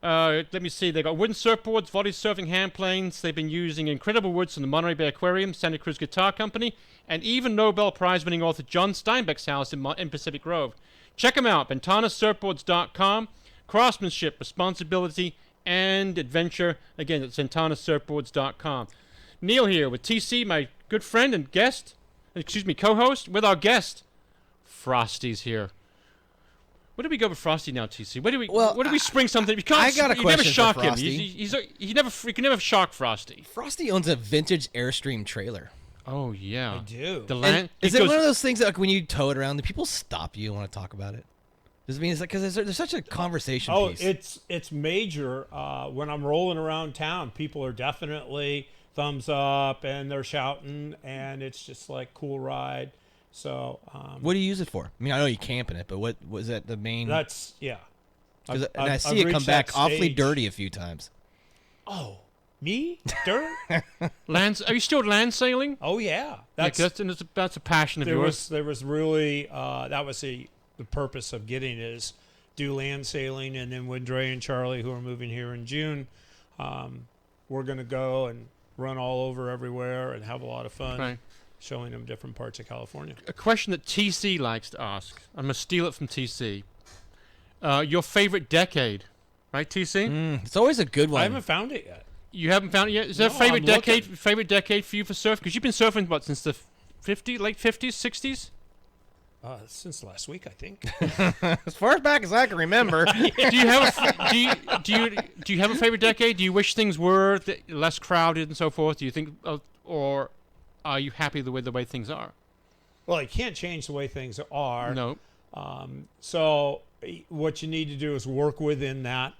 Let me see. They've got wooden surfboards, volley surfing hand planes. They've been using incredible woods from the Monterey Bay Aquarium, Santa Cruz Guitar Company, and even Nobel Prize-winning author John Steinbeck's house in Pacific Grove. Check them out, VentanaSurfboards.com. Craftsmanship, responsibility, and adventure. Again, it's VentanaSurfboards.com. Neil here with TC, my good friend and co-host, with our guest, Frosty's here. Where do we go with Frosty now, TC? Where do we spring something? I got a question never shock for Frosty. him. You can never shock Frosty. Frosty owns a vintage Airstream trailer. Oh yeah, I do. Is it one of those things that like, when you tow it around, do people stop you and want to talk about it? Does it mean it's like because there's such a conversation piece? It's major. When I'm rolling around town, people are definitely thumbs up and they're shouting, and it's just like cool ride. So, what do you use it for? I mean, I know you camp in it, but what was that the main? That's yeah. And I see it come back awfully dirty a few times. Oh, me? Dirt? Are you still land sailing? Oh yeah, that's a passion of yours. There was really that was the purpose of getting it is do land sailing, and then when Dre and Charlie, who are moving here in June, we're gonna go and run all over everywhere and have a lot of fun. Right. Showing them different parts of California. A question that TC likes to ask. I'm going to steal it from TC. Your favorite decade, right, TC? It's always a good one. I haven't found it yet. You haven't found it yet? Is there a favorite decade for you for surf? Because you've been surfing, since the late 50s, 60s? Since last week, I think. As far back as I can remember. Do you have a favorite decade? Do you wish things were less crowded and so forth? Do you think, or are you happy the way things are? Well, you can't change the way things are. No. So what you need to do is work within that.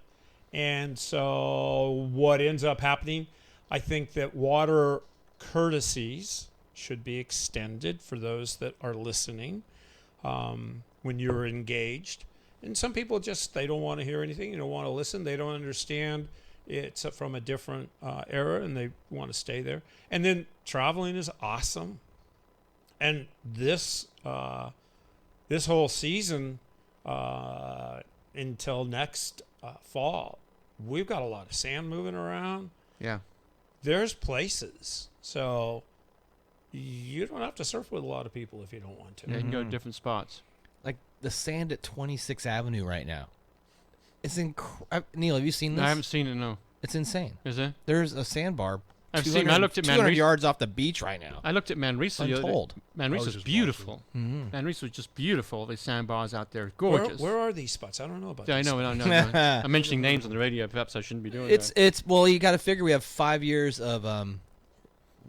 And so what ends up happening, I think that water courtesies should be extended for those that are listening when you're engaged. And some people they don't want to hear anything. They don't want to listen. They don't understand. It's from a different era, and they want to stay there. And then traveling is awesome. And this whole season until next fall, we've got a lot of sand moving around. Yeah. There's places. So you don't have to surf with a lot of people if you don't want to. Yeah, you can go to different spots. Like the sand at 26th Avenue right now. It's Neil, have you seen this? No, I haven't seen it, no. It's insane. Is it? There's a sandbar. I've seen. I looked at 200 yards off the beach right now. I looked at Manresa. Untold. Manresa is beautiful. Manresa was just beautiful. The sandbars out there, gorgeous. Where are these spots? I don't know about. Yeah, I know. I'm mentioning names on the radio. Perhaps I shouldn't be doing that. It's well, you got to figure we have 5 years of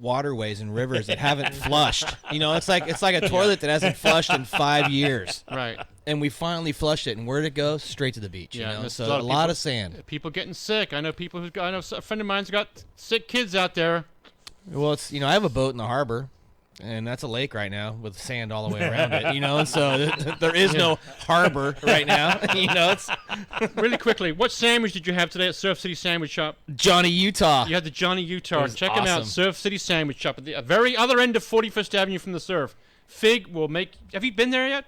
waterways and rivers that haven't flushed. You know, it's like a toilet that hasn't flushed in 5 years. Right. And we finally flushed it, and where'd it go? Straight to the beach. Yeah, you know? So a lot of sand. People getting sick. I know a friend of mine's got sick kids out there. Well, it's I have a boat in the harbor, and that's a lake right now with sand all the way around it. You know, so there is no harbor right now. You know, it's really quickly. What sandwich did you have today at Surf City Sandwich Shop? Johnny Utah. You had the Johnny Utah. Check him out, awesome. Surf City Sandwich Shop at the very other end of 41st Avenue from the surf. Fig will make. Have you been there yet,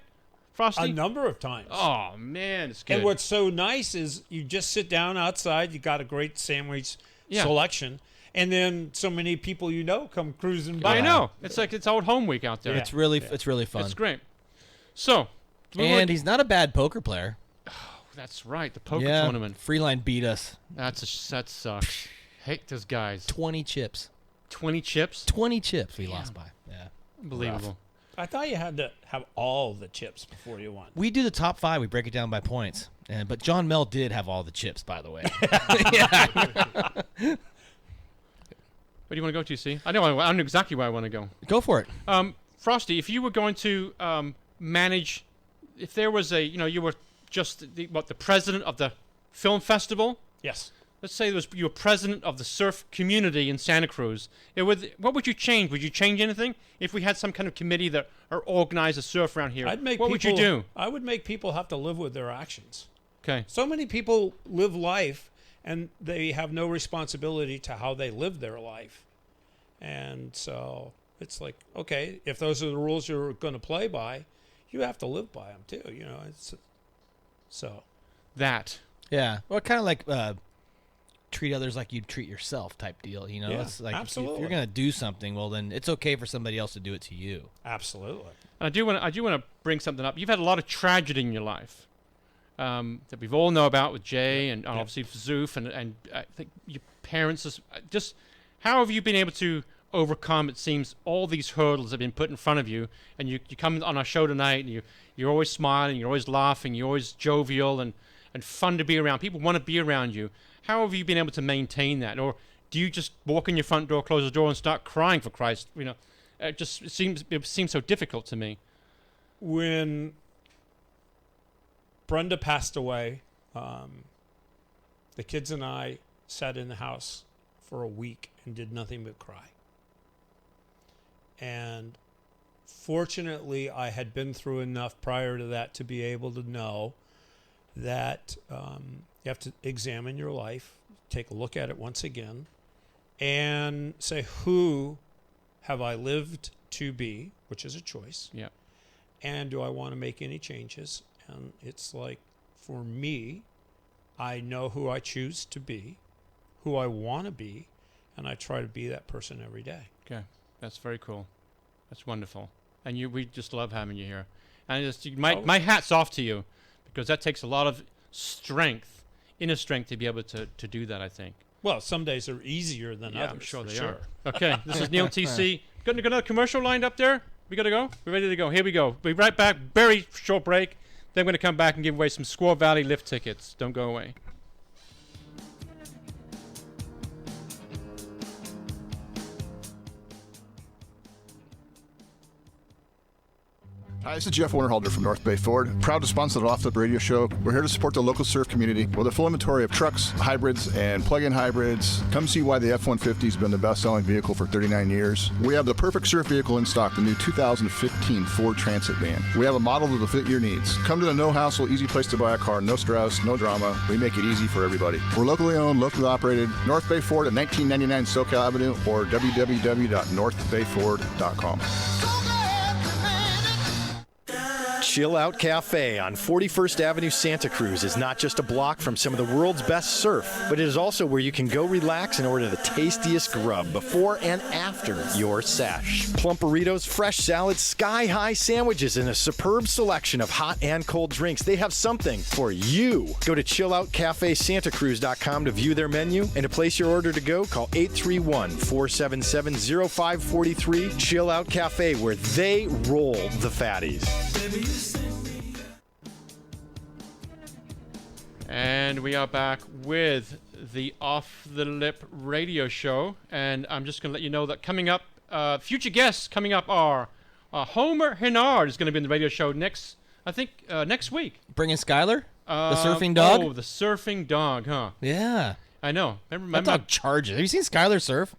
Frosty? A number of times. Oh man, it's good. And what's so nice is you just sit down outside. You got a great sandwich selection, and then so many people come cruising by. I know. It's like it's old home week out there. It's really fun. It's great. So, and he's not a bad poker player. Oh, that's right. The poker tournament. Freeline beat us. That sucks. Hate those guys. 20 chips. 20 chips? 20 chips we lost by. Yeah. Unbelievable. Rough. I thought you had to have all the chips before you won. We do the top 5. We break it down by points. But John Mel did have all the chips, by the way. Where do you want to go to, see? I know exactly where I want to go. Go for it. Frosty, if you were going to manage, if there was you were just the president of the film festival? Yes. Let's say you were president of the surf community in Santa Cruz. What would you change? Would you change anything if we had some kind of committee that organized a surf around here? What would you do? I would make people have to live with their actions. Okay. So many people live life and they have no responsibility to how they live their life. And so it's like, okay, if those are the rules you're going to play by, you have to live by them too. That. Yeah. Well, kind of like treat others like you'd treat yourself type deal. Yeah, It's like if absolutely. you're going to do something, well, then it's okay for somebody else to do it to you. Absolutely. I do want to bring something up. You've had a lot of tragedy in your life that we've all know about with Jay and obviously Zoof and I think your parents. Just how have you been able to overcome, it seems, all these hurdles that have been put in front of you, and you come on our show tonight and you're always smiling, you're always laughing, you're always jovial and fun to be around. People want to be around you. How have you been able to maintain that? Or do you just walk in your front door, close the door, and start crying for Christ? It seems so difficult to me. When Brenda passed away, the kids and I sat in the house for a week and did nothing but cry. And fortunately, I had been through enough prior to that to be able to know that you have to examine your life, take a look at it once again, and say, who have I lived to be, which is a choice. Yeah. And do I want to make any changes? And it's like, for me, I know who I choose to be, who I want to be, and I try to be that person every day. Okay. That's very cool. That's wonderful. And we just love having you here. And my hat's off to you, because that takes a lot of strength, inner strength, to be able to do that, I think. Well, some days are easier than others. I'm sure they sure. are. Okay, this is Neil TC. Got another commercial lined up there? We got to go? We're ready to go. Here we go. We'll be right back. Very short break. Then we're going to come back and give away some Squaw Valley lift tickets. Don't go away. Hi, this is Jeff Warnerhalder from North Bay Ford. Proud to sponsor the Off the Lip Radio Show. We're here to support the local surf community with a full inventory of trucks, hybrids, and plug-in hybrids. Come see why the F-150 has been the best-selling vehicle for 39 years. We have the perfect surf vehicle in stock, the new 2015 Ford Transit van. We have a model that'll fit your needs. Come to the no-hassle, easy place to buy a car. No stress, no drama. We make it easy for everybody. We're locally owned, locally operated. North Bay Ford at 1999 SoCal Avenue or www.northbayford.com. Chill Out Cafe on 41st Avenue, Santa Cruz is not just a block from some of the world's best surf, but it is also where you can go relax and order the tastiest grub before and after your sesh. Plump burritos, fresh salads, sky-high sandwiches, and a superb selection of hot and cold drinks. They have something for you. Go to chilloutcafesantacruz.com to view their menu, and to place your order to go, call 831-477-0543. Chill Out Cafe, where they roll the fatties. And we are back with the Off the Lip radio show. And I'm just going to let you know that coming up, future guests coming up are Homer Hennard is going to be in the radio show next week. Bringing Skylar? The surfing dog? Oh, the surfing dog, huh? Yeah. I know. That dog charges. Have you seen Skylar surf?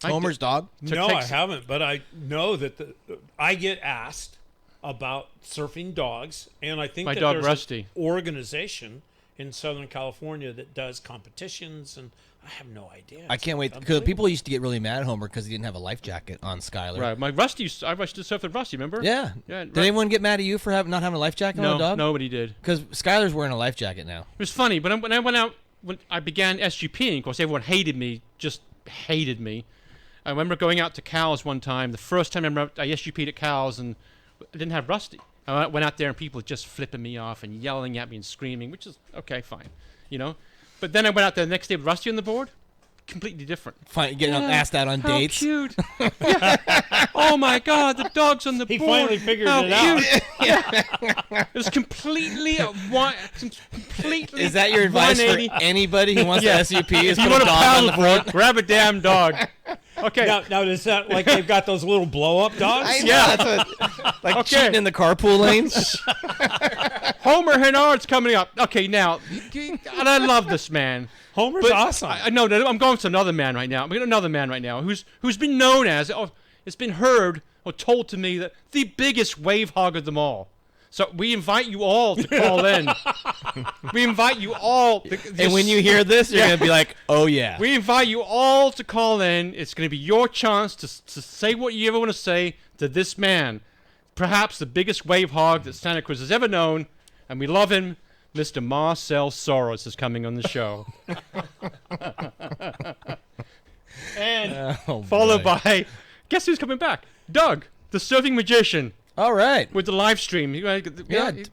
Homer's dog? No, I haven't, but I know that I get asked about surfing dogs, and I think my that dog there's Rusty. an organization in Southern California that does competitions, and I have no idea. I can't wait because people used to get really mad at Homer because he didn't have a life jacket on Skyler. Right. I rushed to surf with Rusty, remember? Yeah. Did anyone get mad at you for not having a life jacket on the dog? Nobody did. Because Skyler's wearing a life jacket now. It was funny, but when I went out, when I began SGPing, of course, everyone hated me, just hated me. I remember going out to Cal's one time. The first time I SGP'd at Cal's, and I didn't have Rusty. I went out there, and people just flipping me off and yelling at me and screaming, which is okay, fine, But then I went out there the next day with Rusty on the board. Completely different. Fine, getting asked out on dates. Cute. Yeah. Oh my God, the dog's on the board. He finally figured it out. It was completely completely. Is that your advice for anybody who wants to SUP? Is if you put want a dog on the board? Grab a damn dog. Okay. Now is that like they've got those little blow-up dogs? Yeah. Like cheating in the carpool lanes. Homer Hennard's coming up. Okay, now, and I love this man. Homer's awesome. No, I'm going to another man right now. I'm going to another man right now who's been known as, it's been heard or told to me that the biggest wave hog of them all. So we invite you all to call in. We invite you all. And when you hear this, you're going to be like, oh, yeah. We invite you all to call in. It's going to be your chance to say what you ever want to say to this man. Perhaps the biggest wave hog that Santa Cruz has ever known. And we love him. Mr. Marcel Soros is coming on the show. And followed by, guess who's coming back? Doug, the surfing magician. All right. With the live stream.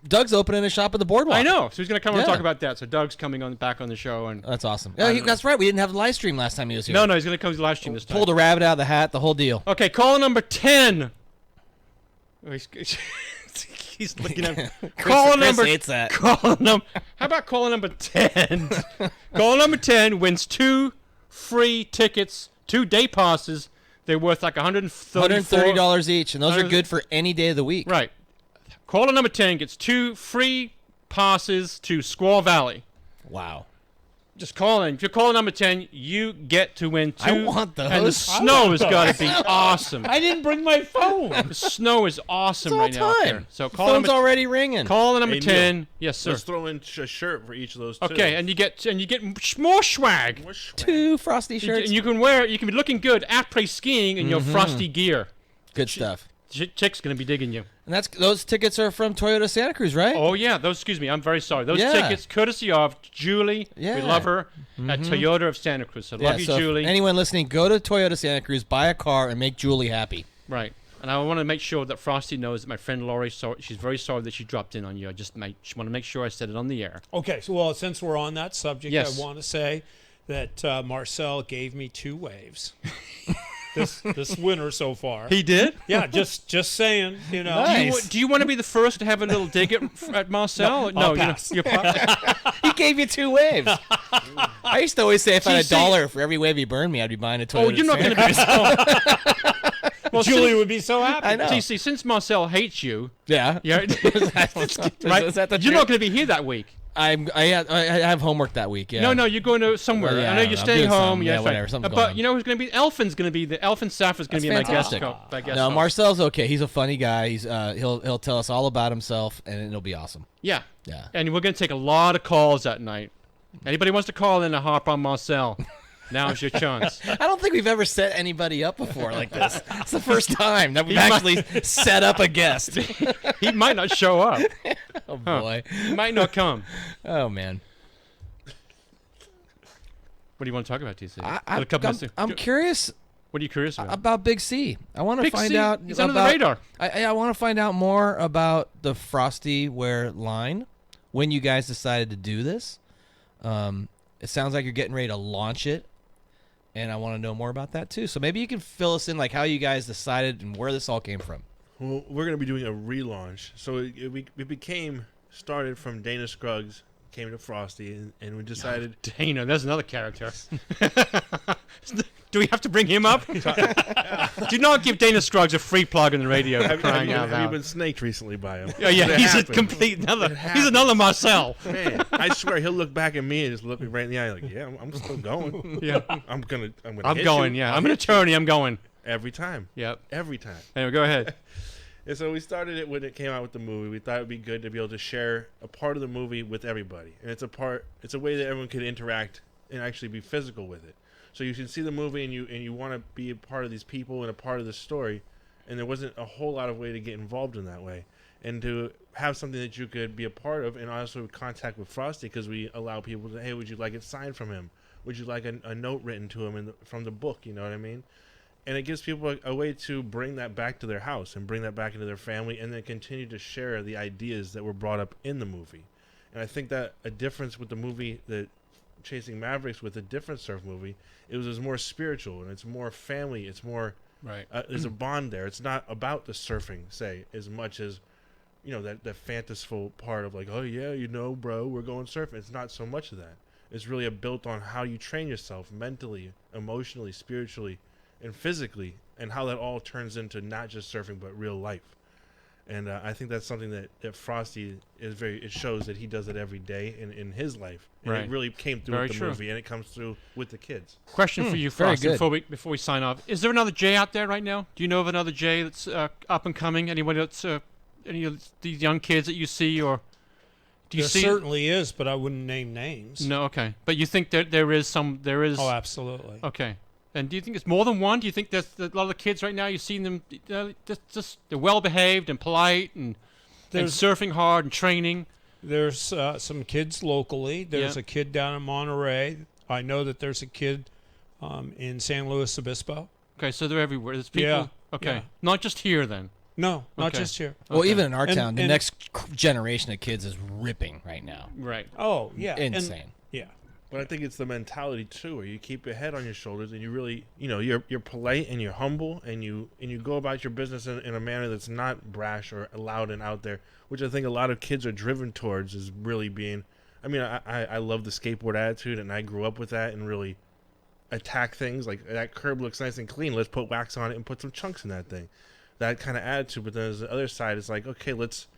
Doug's opening a shop at the boardwalk. I know. So he's going to come and talk about that. So Doug's coming back on the show. And that's awesome. That's right. We didn't have the live stream last time he was here. No, he's going to come to the live stream this time. Pulled a rabbit out of the hat, the whole deal. Okay, caller number 10. He's looking at Chris hates that. How about caller number 10? Caller number 10 wins 2 free tickets, 2 day passes. They're worth like $130 each, and those are good for any day of the week. Right. Caller number 10 gets 2 free passes to Squaw Valley. Wow. Just call in. If you're caller number 10, you get to win 2. I want those. And the snow has got to be awesome. I didn't bring my phone. The snow is awesome it's right now. All time. So call phone's already ringing. Caller number 10. Yes, sir. Let's throw in a shirt for each of those. Okay, and you get more swag. 2 Frosty shirts. And you can wear it. You can be looking good après skiing in your Frosty gear. Good stuff. Chick's gonna be digging you. And those tickets are from Toyota Santa Cruz, right? Oh yeah, excuse me, I'm very sorry. Those tickets, courtesy of Julie. Yeah. We love her at Toyota of Santa Cruz. So love you, Julie. Anyone listening, go to Toyota Santa Cruz, buy a car, and make Julie happy. Right. And I want to make sure that Frosty knows that my friend Lori, she's very sorry that she dropped in on you. I just want to make sure I said it on the air. Okay, so since we're on that subject, yes. I want to say that Marcel gave me 2 waves. This winter so far. He did? Yeah, just saying, Nice. Do you want to be the first to have a little dig at Marcel? No, I'll pass. You're He gave you 2 waves. I used to always say if I had $1 for every wave he burned me, I'd be buying a Toyota. Oh, you're not going to be well, Julie would be so happy. I know. TC, since Marcel hates you, yeah, right? Is that you're not going to be here that week. I have homework that week. Yeah. No, you're going to somewhere. Well, yeah, I know you're staying home. Yeah, whatever. Something's going on. But you know who's going to be? Elfin's going to be the Elfin Saff is going to be fantastic. my guest. No, Marcel's okay. He's a funny guy. He's he'll tell us all about himself, and it'll be awesome. Yeah. Yeah. And we're going to take a lot of calls that night. Anybody wants to call in and harp on Marcel? Now's your chance. I don't think we've ever set anybody up before like this. It's the first time that we've actually set up a guest. He might not show up. Oh, boy. He might not come. Oh, man. What do you want to talk about, TC? I'm curious. What are you curious about? About Big C. I want to find out. He's under the radar. I want to find out more about the Frosty Wear line. When you guys decided to do this. It sounds like you're getting ready to launch it. And I want to know more about that, too. So maybe you can fill us in, like, how you guys decided and where this all came from. Well, we're going to be doing a relaunch. So it started from Dana Scruggs, came to Frosty, and we decided... Oh, Dana, there's another character. Do we have to bring him up? Do not give Dana Scruggs a free plug in the radio. Have you been snaked recently by him? Yeah, he's he's another Marcel. Man, I swear he'll look back at me and just look me right in the eye like, yeah, I'm still going. Yeah, I'm going. Yeah, I'm an attorney. I'm going every time. Yep, every time. Anyway, go ahead. And so we started it when it came out with the movie. We thought it would be good to be able to share a part of the movie with everybody. And it's a way that everyone can interact and actually be physical with it. So you can see the movie and you want to be a part of these people and a part of the story. And there wasn't a whole lot of way to get involved in that way. And to have something that you could be a part of, and also contact with Frosty, because we allow people to, hey, would you like it signed from him? Would you like a note written to him from the book? You know what I mean? And it gives people a way to bring that back to their house and bring that back into their family, and then continue to share the ideas that were brought up in the movie. And I think that a difference with the movie, that Chasing Mavericks, with a different surf movie, it was more spiritual and it's more family. It's more right. There's a bond there. It's not about the surfing, say, as much as that fantasiful part of like, oh yeah, bro, we're going surfing. It's not so much of that. It's really built on how you train yourself mentally, emotionally, spiritually, and physically, and how that all turns into not just surfing but real life. And I think that's something that Frosty is it shows that he does it every day in his life. And right. It really came through Very with the true. movie, and it comes through with the kids. Question for you, Frosty, before we sign off. Is there another Jay out there right now? Do you know of another Jay that's up and coming? Anyone that's any of these young kids that you see, or do you there see? Certainly is, but I wouldn't name names. No, okay. But you think there is some? There is. Oh, absolutely. Okay. And do you think it's more than one? Do you think there's a lot of the kids right now, you've seen them, just they're well-behaved and polite and surfing hard and training? There's some kids locally. There's a kid down in Monterey. I know that there's a kid in San Luis Obispo. Okay, so they're everywhere. There's people. Yeah. Okay. Yeah. Not just here then. No, not Okay. just here. Well, Okay. even in our And- town, the and- next generation of kids is ripping right now. Right. Oh, yeah. Insane. Yeah. But I think it's the mentality too, where you keep your head on your shoulders and you really, you're polite and you're humble and you go about your business in a manner that's not brash or loud and out there, which I think a lot of kids are driven towards, is really being. I mean, I love the skateboard attitude, and I grew up with that, and really attack things like that. Curb looks nice and clean. Let's put wax on it and put some chunks in that thing. That kind of attitude. But then there's the other side. It's like, okay, let's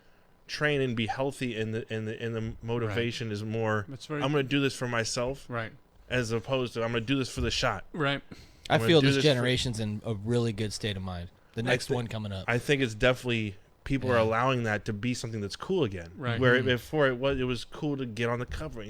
train and be healthy, and the motivation is more, I'm going to do this for myself, right, as opposed to I'm going to do this for the shot, right. I feel this generation's in a really good state of mind. The next one coming up, I think it's definitely people are allowing that to be something that's cool again, right. Where before it was cool to get on the cover,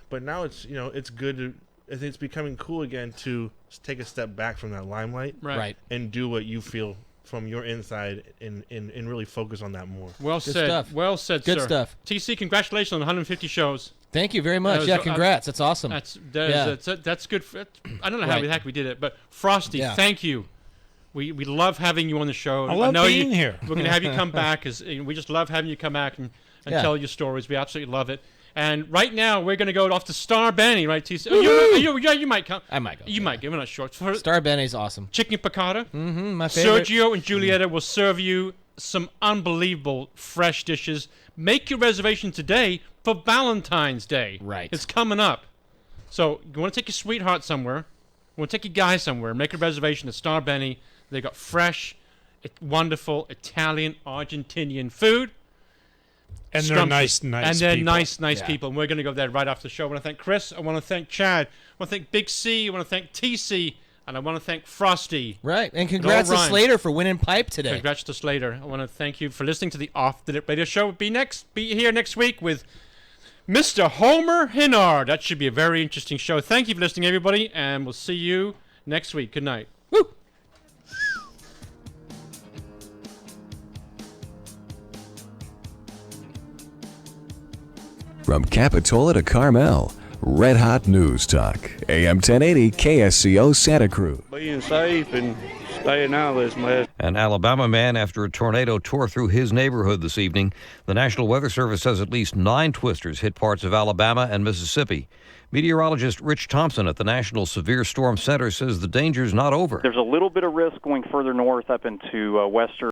but now it's it's good to, I think it's becoming cool again to take a step back from that limelight, right. And do what you feel from your inside, and really focus on that more. Well Good said. stuff. Well said, Good sir. stuff. TC, congratulations on 150 shows. Thank you very much. Yeah, congrats. That's awesome. That's good. I don't know how the heck we did it, but Frosty, thank you. We love having you on the show. I love being here. We're going to have you come back, because we just love having you come back and tell your stories. We absolutely love it. And right now, we're going to go off to Star Benny, right, TC? You might come. I might go. You might. We're not sure. Star Benny's awesome. Chicken piccata. Mm-hmm, my favorite. Sergio and Julieta will serve you some unbelievable fresh dishes. Make your reservation today for Valentine's Day. Right. It's coming up. So you want to take your sweetheart somewhere, you want to take your guy somewhere, make a reservation at Star Benny. They got fresh, wonderful Italian, Argentinian food. And they're nice people. And they're nice people. And we're going to go there right after the show. I want to thank Chris. I want to thank Chad. I want to thank Big C. I want to thank TC. And I want to thank Frosty. Right. And congrats to Slater for winning pipe today. Congrats to Slater. I want to thank you for listening to the Off the Lip Radio Show. Be here next week with Mr. Homer Hinnard. That should be a very interesting show. Thank you for listening, everybody. And we'll see you next week. Good night. Woo! From Capitola to Carmel, Red Hot News Talk, AM 1080 KSCO Santa Cruz. Being safe and staying out of this mess. An Alabama man after a tornado tore through his neighborhood this evening. The National Weather Service says at least 9 twisters hit parts of Alabama and Mississippi. Meteorologist Rich Thompson at the National Severe Storm Center says the danger's not over. There's a little bit of risk going further north up into western